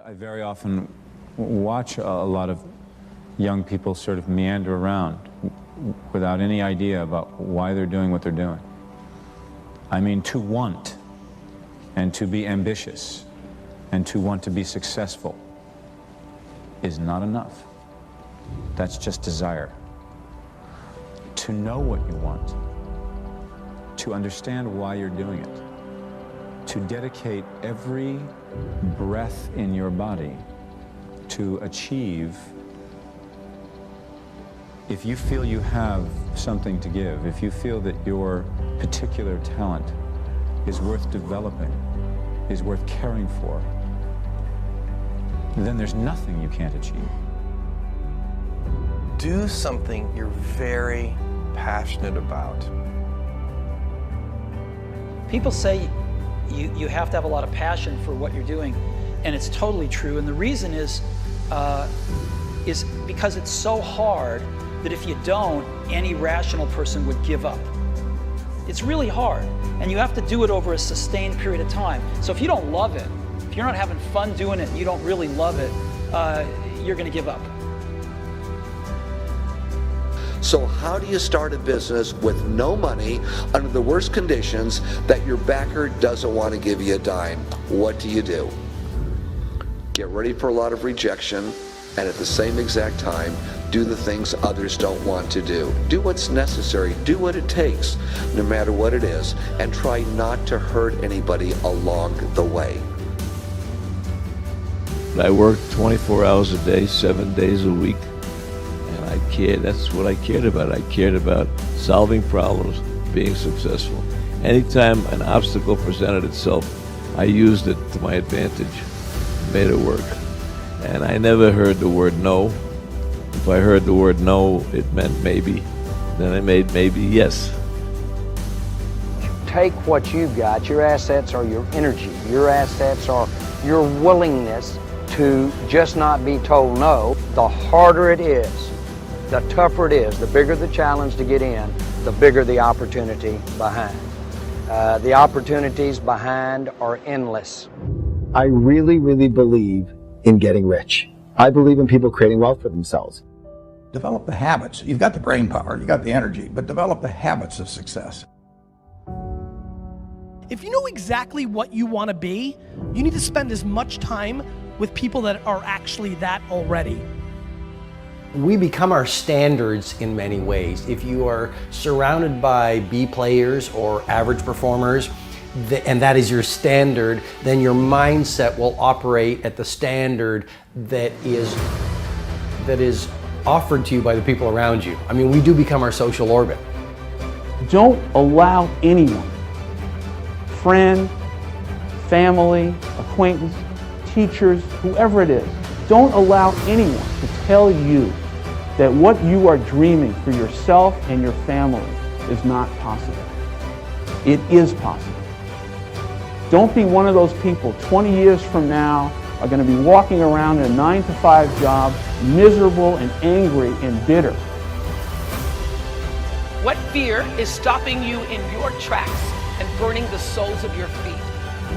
I very often watch a lot of young people sort of meander around without any idea about why they're doing what they're doing. I mean, to want and to be ambitious and to want to be successful is not enough. That's just desire. To know what you want, to understand why you're doing it, to dedicate every breath in your body to achieve. If you feel you have something to give, if you feel that your particular talent is worth developing, is worth caring for, then there's nothing you can't achieve. Do something you're very passionate about. People say you have to have a lot of passion for what you're doing, and it's totally true. And the reason is because it's so hard that if you don't, any rational person would give up. It's really hard, and you have to do it over a sustained period of time. So if you don't love it, if you're not having fun doing it and you don't really love it, you're going to give up. So how do you start a business with no money under the worst conditions that your backer doesn't want to give you a dime? What do? Get ready for a lot of rejection, and at the same exact time, do the things others don't want to do. Do what's necessary, do what it takes, no matter what it is, and try not to hurt anybody along the way. I worked 24 hours a day, 7 days a week. That's what I cared about. I cared about solving problems, being successful. Anytime an obstacle presented itself, I used it to my advantage, made it work. And I never heard the word no. If I heard the word no, it meant maybe. Then I made maybe yes. Take what you've got. Your assets are your energy. Your assets are your willingness to just not be told no. The harder it is, the tougher it is, the bigger the challenge to get in, the bigger the opportunity behind. The opportunities behind are endless. I really, really believe in getting rich. I believe in people creating wealth for themselves. Develop the habits. You've got the brain power, you've got the energy, but develop the habits of success. If you know exactly what you want to be, you need to spend as much time with people that are actually that already. We become our standards in many ways. If you are surrounded by B players or average performers, and that is your standard, then your mindset will operate at the standard that is offered to you by the people around you. I mean, we do become our social orbit. Don't allow anyone, friend, family, acquaintance, teachers, whoever it is, don't allow anyone to tell you that what you are dreaming for yourself and your family is not possible. It is possible. Don't be one of those people 20 years from now are going to be walking around in a 9-to-5 job, miserable and angry and bitter. What fear is stopping you in your tracks and burning the soles of your feet?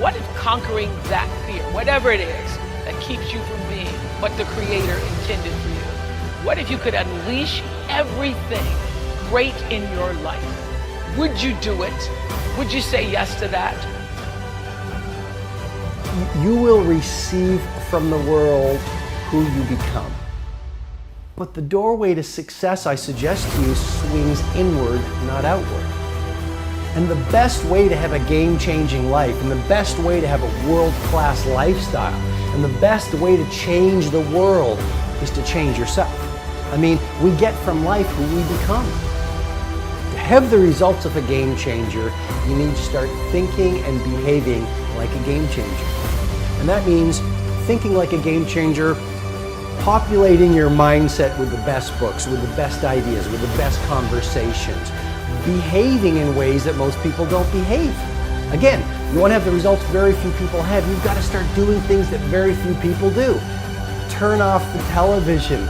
What is conquering that fear, whatever it is, that keeps you from being what the Creator intended for you? What if you could unleash everything great in your life? Would you do it? Would you say yes to that? You will receive from the world who you become. But the doorway to success, I suggest to you, swings inward, not outward. And the best way to have a game-changing life, and the best way to have a world-class lifestyle, and the best way to change the world is to change yourself. I mean, we get from life who we become. To have the results of a game changer, you need to start thinking and behaving like a game changer. And that means thinking like a game changer, populating your mindset with the best books, with the best ideas, with the best conversations, behaving in ways that most people don't behave. Again, you want to have the results very few people have, you've got to start doing things that very few people do. Turn off the television,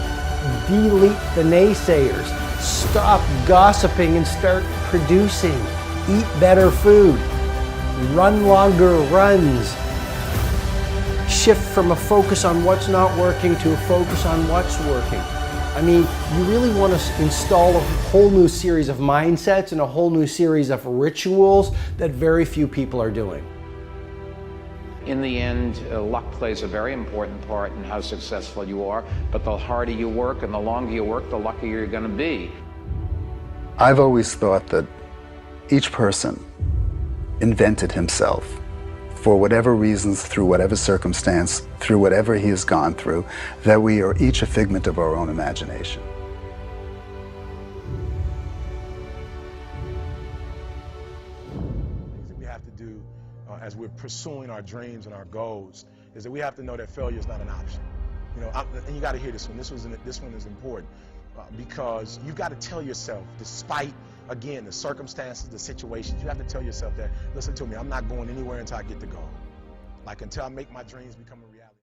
delete the naysayers, stop gossiping and start producing, eat better food, run longer runs, shift from a focus on what's not working to a focus on what's working. I mean, you really want to install a whole new series of mindsets and a whole new series of rituals that very few people are doing. In the end, luck plays a very important part in how successful you are, but the harder you work and the longer you work, the luckier you're going to be. I've always thought that each person invented himself for whatever reasons, through whatever circumstance, through whatever he has gone through, that we are each a figment of our own imagination. We have to do as we're pursuing our dreams and our goals is that we have to know that failure is not an option. You know, and you got to hear this one. This one is important because you got to tell yourself, despite again the circumstances, the situations, you have to tell yourself that, listen to me, I'm not going anywhere until I get the goal. Like until I make my dreams become a reality.